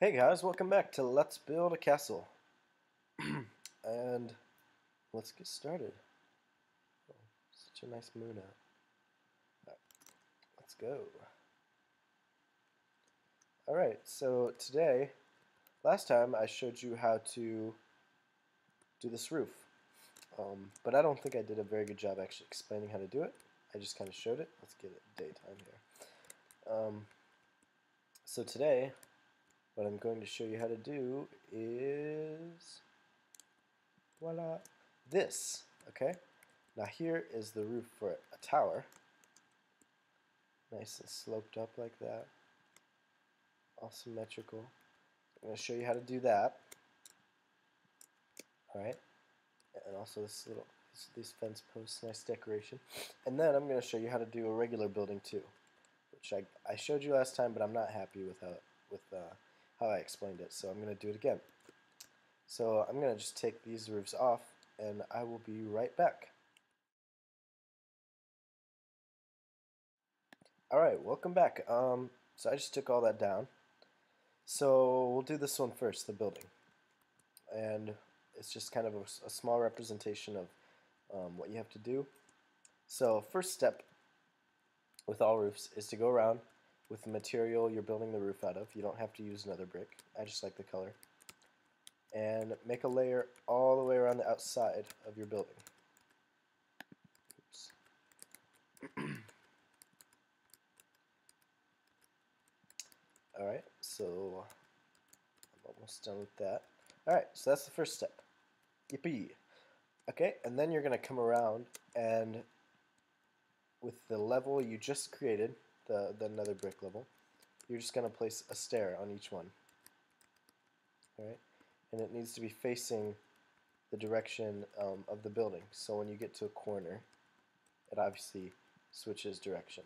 Hey guys, welcome back to Let's Build a Castle. And let's get started. Oh, such a nice moon out. Alright, let's go. Alright, so today, last time I showed you how to do this roof. But I don't think I did a very good job actually explaining how to do it. I just kind of showed it. Let's get it daytime here. So today, what I'm going to show you how to do is voila, this, okay? Now here is the roof for a tower. Nice and sloped up like that. All symmetrical. I'm going to show you how to do that. Alright. And also these fence posts, nice decoration. And then I'm going to show you how to do a regular building too. Which I showed you last time, but I'm not happy with how I explained it. So I'm going to do it again. So I'm going to just take these roofs off and I will be right back. Alright, welcome back. So I just took all that down. So we'll do this one first, the building. And it's just kind of a small representation of what you have to do. So first step with all roofs is to go around with the material you're building the roof out of. You don't have to use another brick. I just like the color. And make a layer all the way around the outside of your building. Oops. Alright, so I'm almost done with that. Alright, so that's the first step. Yippee! Okay, and then you're going to come around and with the level you just created, the nether brick level, you're just going to place a stair on each one. Alright, and it needs to be facing the direction of the building. So when you get to a corner, it obviously switches direction.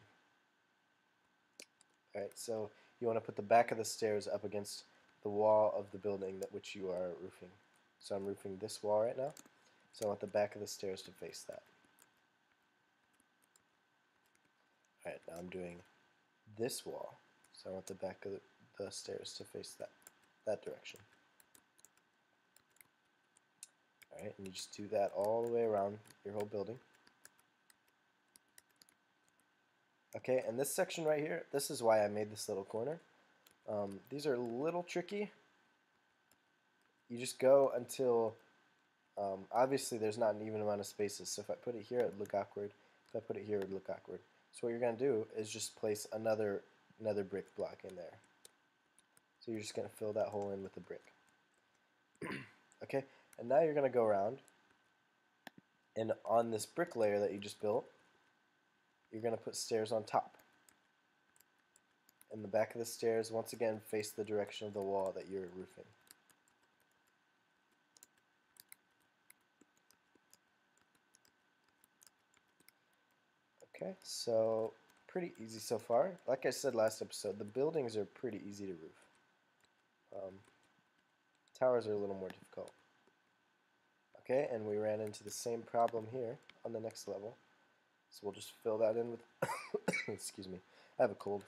Alright, so you want to put the back of the stairs up against the wall of the building that which you are roofing. So I'm roofing this wall right now, so I want the back of the stairs to face that. Alright, now I'm doing this wall, so I want the back of the stairs to face that direction. Alright, and you just do that all the way around your whole building. Okay, and this section right here, this is why I made this little corner. These are a little tricky. You just go until, obviously there's not an even amount of spaces, so if I put it here it would look awkward. If I put it here it would look awkward. So what you're going to do is just place another brick block in there. So you're just going to fill that hole in with a brick. Okay, and now you're going to go around, and on this brick layer that you just built, you're going to put stairs on top. And the back of the stairs, once again, face the direction of the wall that you're roofing. Okay, so pretty easy so far. Like I said last episode, the buildings are pretty easy to roof. Towers are a little more difficult. Okay, and we ran into the same problem here on the next level. So we'll just fill that in with, excuse me, I have a cold.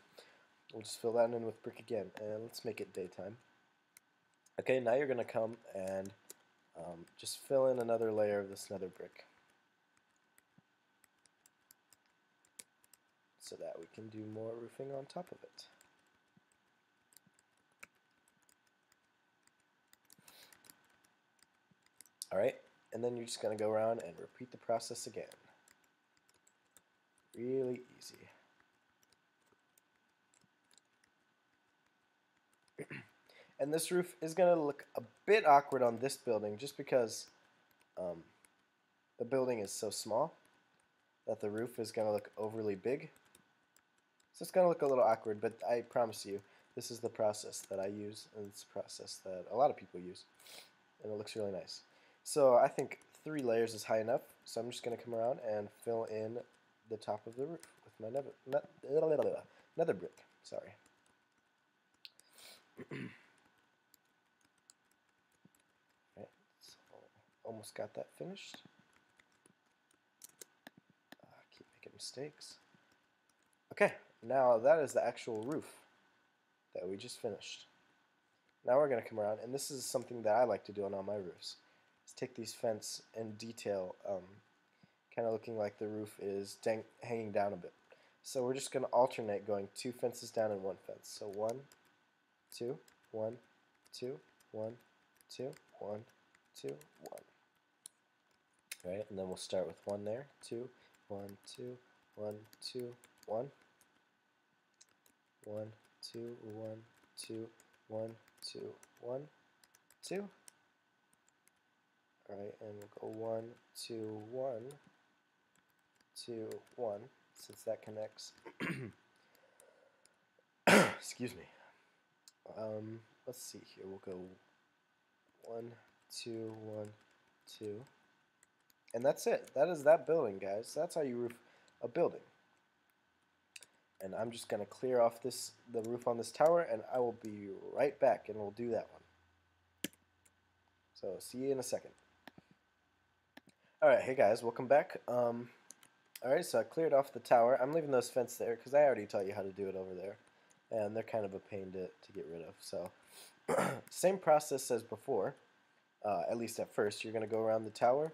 We'll just fill that in with brick again, and let's make it daytime. Okay, now you're going to come and just fill in another layer of this nether brick, so that we can do more roofing on top of it. Alright, and then you're just going to go around and repeat the process again. Really easy. And this roof is going to look a bit awkward on this building just because the building is so small that the roof is going to look overly big. So it's going to look a little awkward, but I promise you, this is the process that I use, and it's a process that a lot of people use, and it looks really nice. So I think 3 layers is high enough, so I'm just going to come around and fill in the top of the roof with my nether brick. Sorry. Right, so almost got that finished. Keep making mistakes. Okay, now that is the actual roof that we just finished. Now we're going to come around, and this is something that I like to do on all my roofs. Is take these fence and detail, kind of looking like the roof is hanging down a bit. So we're just going to alternate going 2 fences down and 1 fence. So 1, 2, 1, 2, 1, 2, 1, 2, 1. Right, and then we'll start with 1 there, 2, 1, 2, 1, 2, 1, 1, 2, 1, 2, 1, 2, 1, 2. Alright, and we'll go 1, 2, 1, 2, 1, since that connects. Excuse me. Let's see here. We'll go 1, 2, 1, 2. And that's it. That is that building, guys. That's how you roof a building. And I'm just going to clear off the roof on this tower, and I will be right back, and we'll do that one. So, see you in a second. Alright, hey guys, welcome back. Alright, so I cleared off the tower. I'm leaving those fences there, because I already taught you how to do it over there. And they're kind of a pain to get rid of. So, same process as before, at least at first. You're going to go around the tower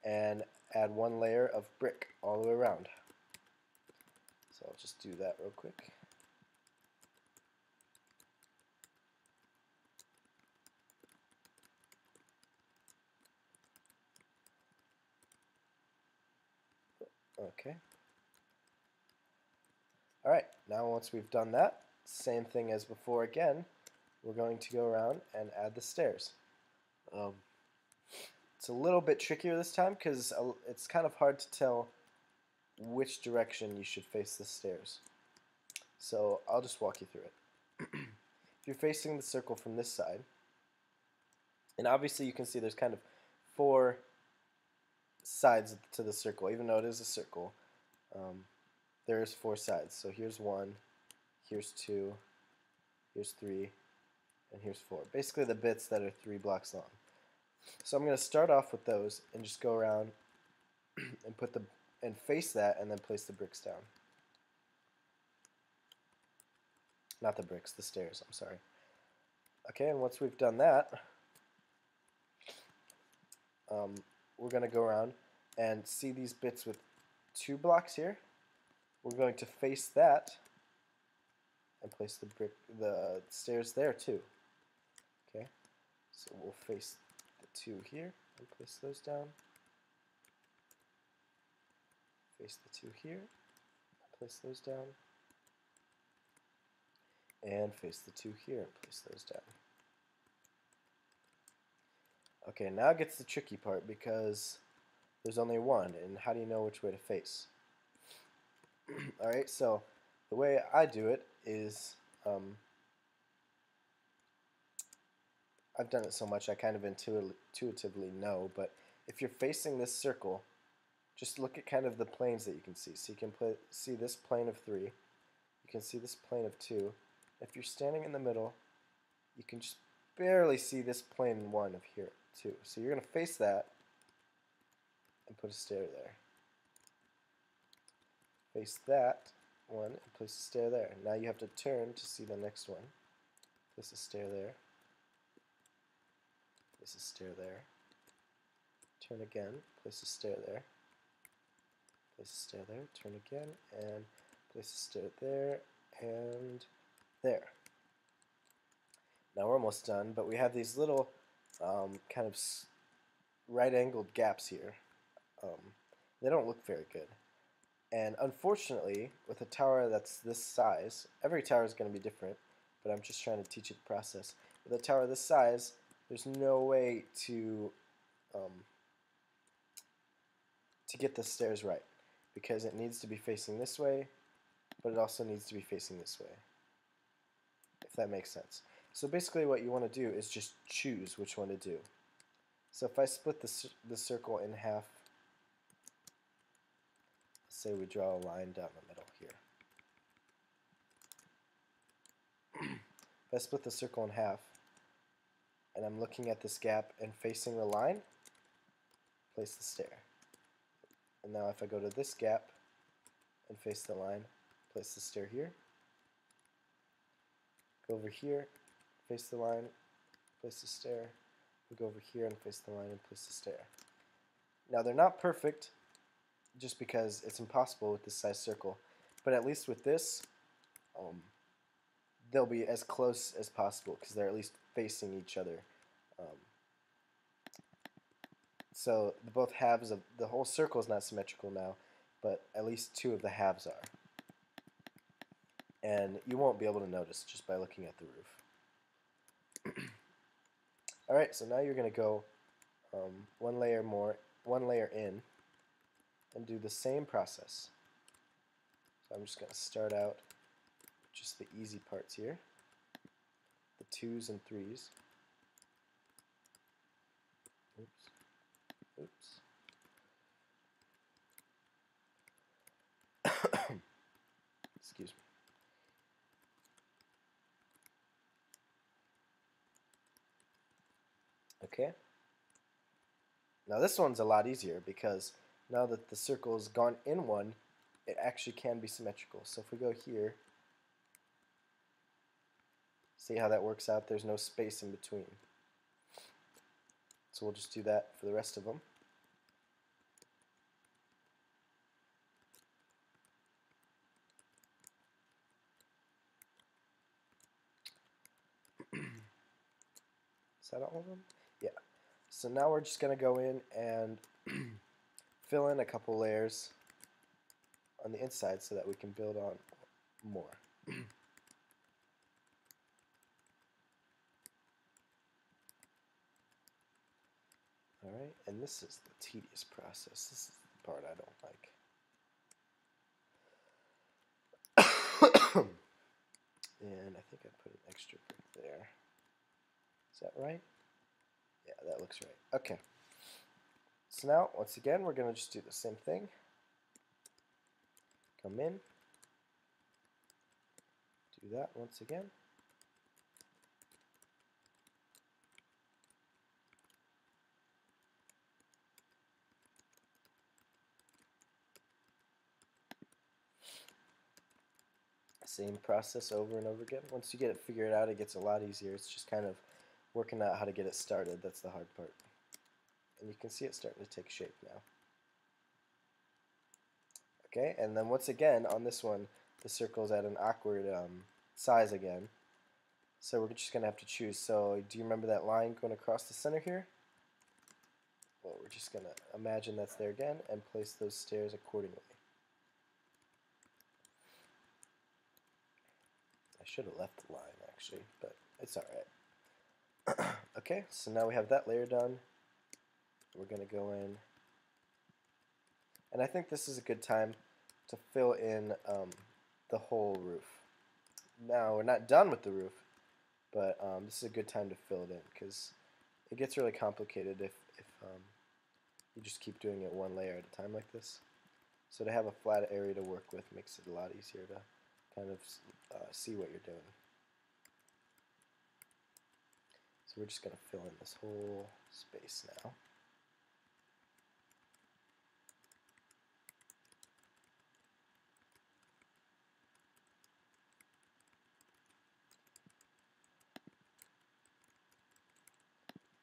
and add 1 layer of brick all the way around. So I'll just do that real quick. Okay. Alright, now once we've done that, same thing as before again, we're going to go around and add the stairs. It's a little bit trickier this time because it's kind of hard to tell which direction you should face the stairs. So I'll just walk you through it. If you're facing the circle from this side, and obviously you can see there's kind of 4 sides to the circle, even though it is a circle. There's 4 sides. So here's 1, here's 2, here's 3, and here's 4. Basically the bits that are 3 blocks long. So I'm going to start off with those and just go around and face that and then place the bricks down. Not the bricks, the stairs, I'm sorry. Okay, and once we've done that, we're going to go around and see these bits with 2 blocks here. We're going to face that and place the stairs there too. Okay, so we'll face the 2 here and place those down. Face the 2 here, place those down. And face the 2 here and place those down. Okay, now gets the tricky part because there's only 1, and how do you know which way to face? Alright, so the way I do it is, I've done it so much I kind of intuitively know, but if you're facing this circle, just look at kind of the planes that you can see. So you can see this plane of 3, you can see this plane of 2. If you're standing in the middle, you can just barely see this plane 1 of here too. So you're going to face that and put a stair there. Face that one and place a stair there. Now you have to turn to see the next one. Place a stair there. Place a stair there. Turn again. Place a stair there. Place a stair there. Turn again and place a stair there and there. Now we're almost done, but we have these little kind of right-angled gaps here. They don't look very good. And unfortunately, with a tower that's this size, every tower is going to be different, but I'm just trying to teach you the process. With a tower this size, there's no way to get the stairs right, because it needs to be facing this way, but it also needs to be facing this way, if that makes sense. So basically what you want to do is just choose which one to do. So if I split the circle in half, say we draw a line down the middle here. If I split the circle in half, and I'm looking at this gap and facing the line, place the stair. And now if I go to this gap and face the line, place the stair here. Go over here, face the line, place the stair. We go over here and face the line and place the stair. Now they're not perfect, just because it's impossible with this size circle, but at least with this, they'll be as close as possible because they're at least facing each other. So both halves of the whole circle is not symmetrical now, but at least two of the halves are. And you won't be able to notice just by looking at the roof. Alright, so now you're going to go one layer in and do the same process. So I'm just going to start out just the easy parts here, the 2s and 3s. Oops. Oops. Excuse me. Okay. Now this one's a lot easier because now that the circle has gone in one, it actually can be symmetrical. So if we go here, see how that works out? There's no space in between. So we'll just do that for the rest of them. Is that all of them? Yeah. So now we're just going to go in and fill in a couple layers on the inside so that we can build on more. Alright, and this is the tedious process. This is the part I don't like. And I think I put an extra brick there. Is that right? Yeah, that looks right. Okay. So now, once again, we're going to just do the same thing. Come in. Do that once again. Same process over and over again. Once you get it figured out, it gets a lot easier. It's just kind of working out how to get it started. That's the hard part. And you can see it starting to take shape now. Okay, and then once again, on this one, the circle's at an awkward size again. So we're just going to have to choose. So do you remember that line going across the center here? Well, we're just going to imagine that's there again and place those stairs accordingly. I should have left the line actually, but it's alright. Okay, so now we have that layer done. We're going to go in. And I think this is a good time to fill in the whole roof. Now, we're not done with the roof, but this is a good time to fill it in because it gets really complicated if you just keep doing it one layer at a time like this. So to have a flat area to work with makes it a lot easier to kind of see what you're doing. So we're just going to fill in this whole space now.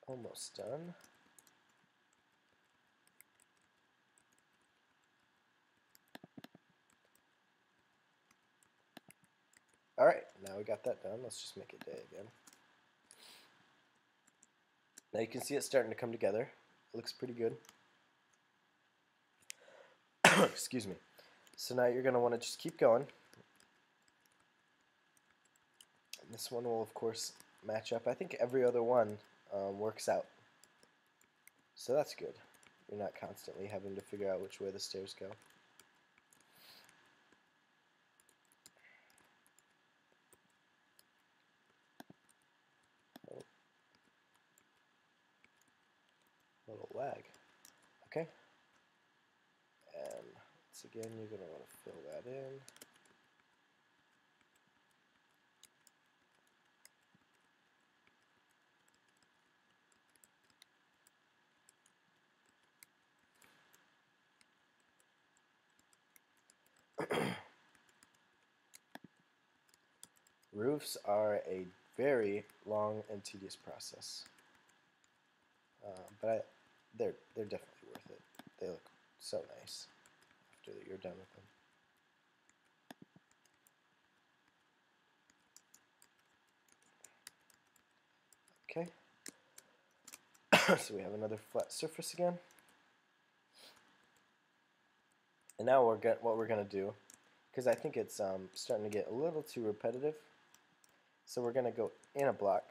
Almost done. Alright, now we got that done. Let's just make it day again. Now you can see it starting to come together. It looks pretty good. Excuse me. So now you're going to want to just keep going. And this one will, of course, match up. I think every other one works out. So that's good. You're not constantly having to figure out which way the stairs go. Little lag. Okay. And once again, you're going to want to fill that in. Roofs are a very long and tedious process. But they're definitely worth it. They look so nice after you're done with them. Okay. So we have another flat surface again. And now what we're gonna do, because I think it's starting to get a little too repetitive. So we're gonna go in a block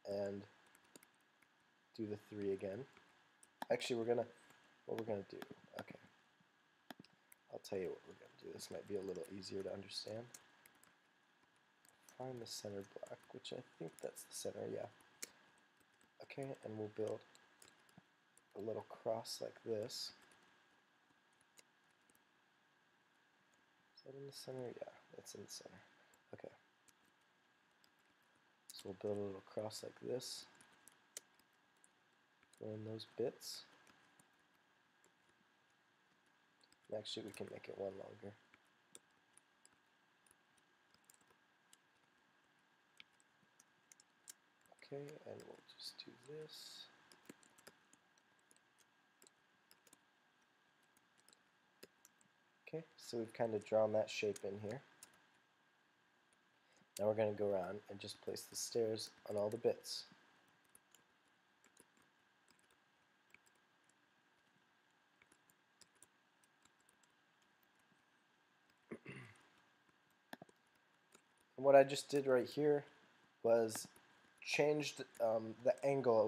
and do the 3 again. Actually, what we're gonna do. Okay, I'll tell you what we're gonna do. This might be a little easier to understand. Find the center block, which I think that's the center. Yeah. Okay, and we'll build a little cross like this. Is that in the center? Yeah, it's in the center. Okay. So we'll build a little cross like this. Fill in those bits. And actually, we can make it one longer. Okay, and we'll just do this. Okay, so we've kind of drawn that shape in here. Now we're going to go around and just place the stairs on all the bits. And what I just did right here was changed the angle at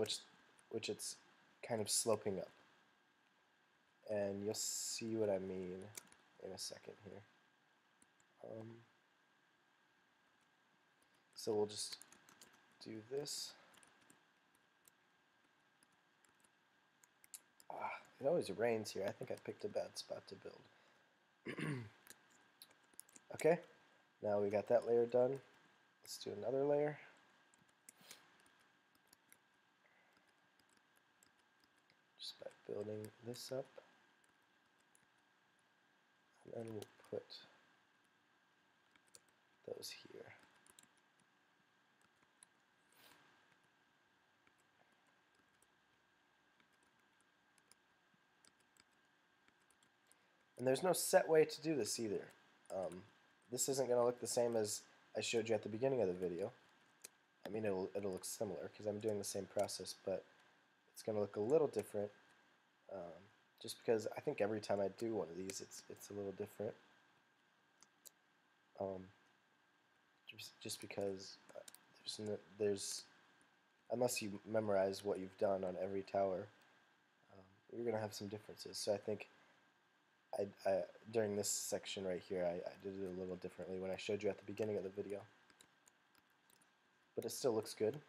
which it's kind of sloping up. And you'll see what I mean in a second here. So we'll just do this. It always rains here. I think I picked a bad spot to build. Okay, now we got that layer done. Let's do another layer. Just by building this up. And then we'll put those here. And there's no set way to do this either. This isn't going to look the same as I showed you at the beginning of the video. I mean, it'll look similar because I'm doing the same process, but it's going to look a little different. Just because I think every time I do one of these, it's a little different. Just because there's unless you memorize what you've done on every tower, you're going to have some differences. So I think during this section right here, I did it a little differently when I showed you at the beginning of the video. But it still looks good.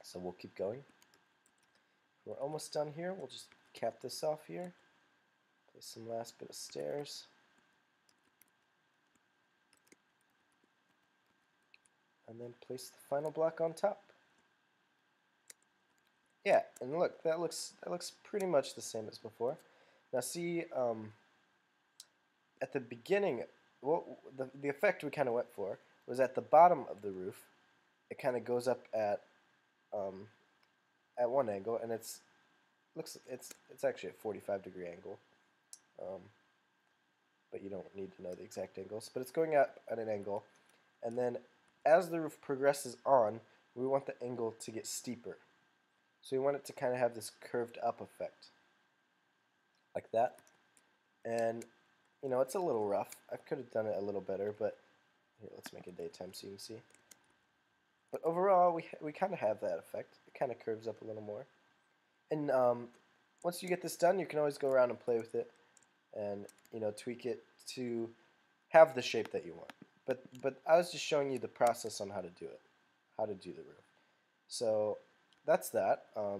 So we'll keep going. We're almost done here. We'll just cap this off here. Place some last bit of stairs. And then place the final block on top. Yeah, and look, that looks pretty much the same as before. Now see, at the beginning, the effect we kind of went for was at the bottom of the roof. It kind of goes up at one angle, and it's actually a 45-degree angle. But you don't need to know the exact angles. But it's going up at an angle, and then as the roof progresses on, we want the angle to get steeper. So we want it to kind of have this curved up effect, like that. And you know, it's a little rough. I could have done it a little better, but here, let's make it daytime so you can see. But overall, we kind of have that effect. It kind of curves up a little more. And once you get this done, you can always go around and play with it, and you know, tweak it to have the shape that you want. But I was just showing you the process on how to do it, how to do the roof. So that's that. I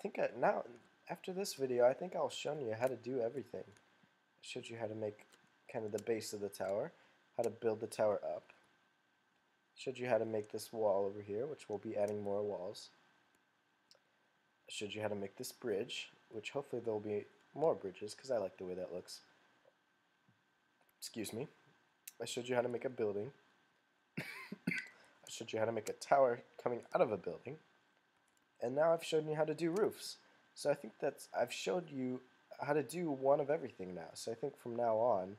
think now after this video, I think I'll show you how to do everything. I showed you how to make kind of the base of the tower, how to build the tower up. I showed you how to make this wall over here, which we'll be adding more walls. I showed you how to make this bridge, which hopefully there will be more bridges because I like the way that looks. excuse me, I showed you how to make a building. I showed you how to make a tower coming out of a building. And now I've shown you how to do roofs. So I think I've showed you how to do one of everything now. So I think from now on,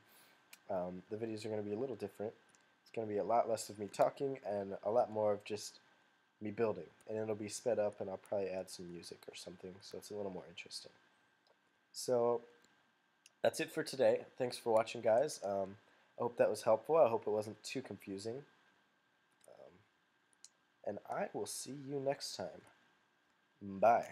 the videos are going to be a little different. It's going to be a lot less of me talking and a lot more of just me building. And it'll be sped up, and I'll probably add some music or something, so it's a little more interesting. So that's it for today. Thanks for watching, guys. I hope that was helpful. I hope it wasn't too confusing. And I will see you next time. Bye.